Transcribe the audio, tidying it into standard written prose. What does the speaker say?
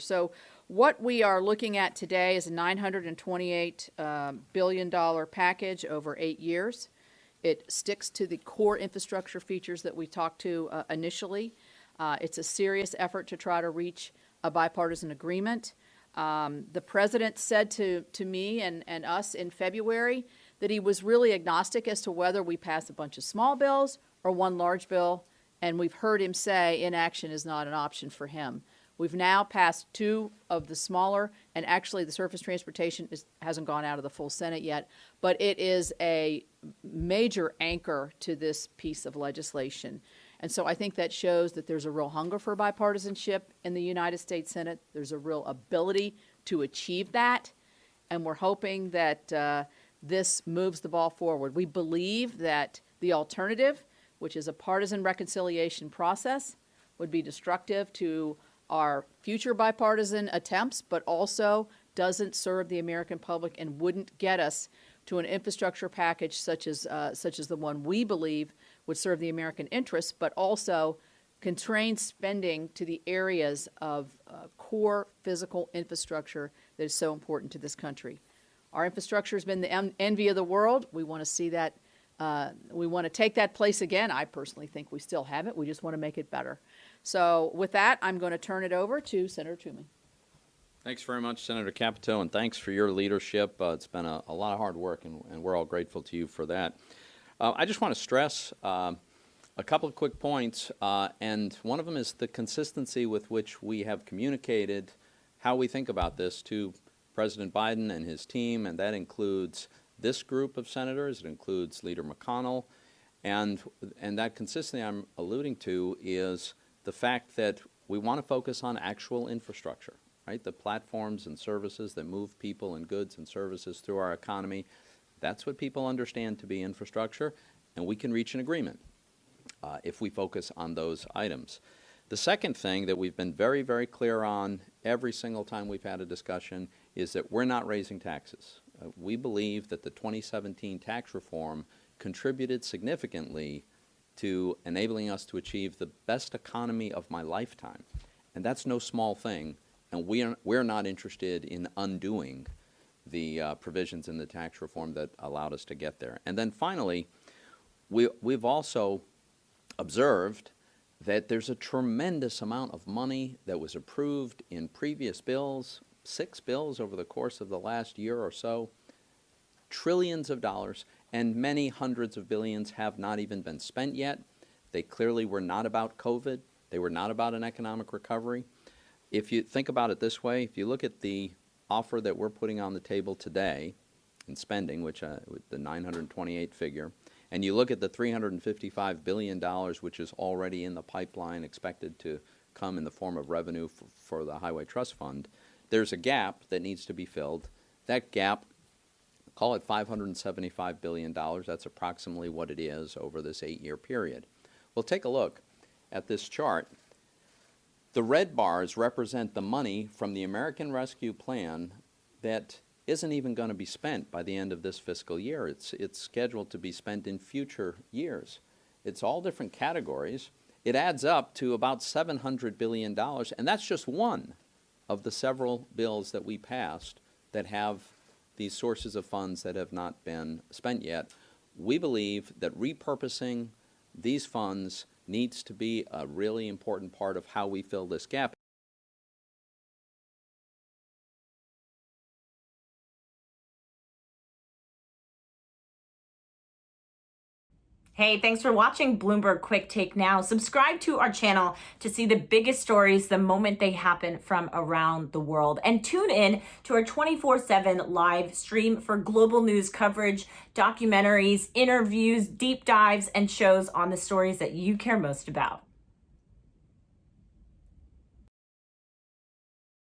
So what we are looking at today is a $928 billion package over 8 years. It sticks to the core infrastructure features that we talked to initially. It's a serious effort to try to reach a bipartisan agreement. The president said to me and us in February that he was really agnostic as to whether we pass a bunch of small bills or one large bill, and we've heard him say inaction is not an option for him. We've now passed 2 of the smaller, and actually the surface transportation hasn't gone out of the full Senate yet, but it is a major anchor to this piece of legislation. And so I think that shows that there's a real hunger for bipartisanship in the United States Senate. There's a real ability to achieve that, and we're hoping that this moves the ball forward. We believe that the alternative, which is a partisan reconciliation process, would be destructive to our future bipartisan attempts, but also doesn't serve the American public and wouldn't get us to an infrastructure package such as the one we believe would serve the American interests, but also constrain spending to the areas of core physical infrastructure that is so important to this country. Our infrastructure has been the envy of the world. We want to see that. We want to take that place again. I personally think we still have it. We just want to make it better. So with that, I'm going to turn it over to Senator Toomey. Thanks very much, Senator Capito, and thanks for your leadership. It's been a lot of hard work, and we're all grateful to you for that. I just want to stress a couple of quick points, and one of them is the consistency with which we have communicated how we think about this to President Biden and his team, and that includes this group of senators. It includes Leader McConnell, and that consistency I'm alluding to is the fact that we want to focus on actual infrastructure, right? The platforms and services that move people and goods and services through our economy. That's what people understand to be infrastructure, and we can reach an agreement if we focus on those items. The second thing that we've been very, very clear on every single time we've had a discussion is that we're not raising taxes. We believe that the 2017 tax reform contributed significantly to enabling us to achieve the best economy of my lifetime. And that's no small thing, and we're not interested in undoing the provisions in the tax reform that allowed us to get there. And then finally, we've also observed that there's a tremendous amount of money that was approved in previous bills, 6 bills over the course of the last year or so, trillions of dollars, and many hundreds of billions have not even been spent yet. They clearly were not about COVID. They were not about an economic recovery. If you think about it this way, if you look at the offer that we're putting on the table today in spending, which the 928 figure, and you look at the $355 billion, which is already in the pipeline, expected to come in the form of revenue for the Highway Trust Fund, there's a gap that needs to be filled. That gap, call it $575 billion. That's approximately what it is over this 8-year period. Well, take a look at this chart. The red bars represent the money from the American Rescue Plan that isn't even going to be spent by the end of this fiscal year. It's scheduled to be spent in future years. It's all different categories. It adds up to about $700 billion, and that's just one of the several bills that we passed that have these sources of funds that have not been spent yet. We believe that repurposing these funds needs to be a really important part of how we fill this gap. Hey, thanks for watching Bloomberg Quick Take Now. Subscribe to our channel to see the biggest stories the moment they happen from around the world. And tune in to our 24/7 live stream for global news coverage, documentaries, interviews, deep dives, and shows on the stories that you care most about.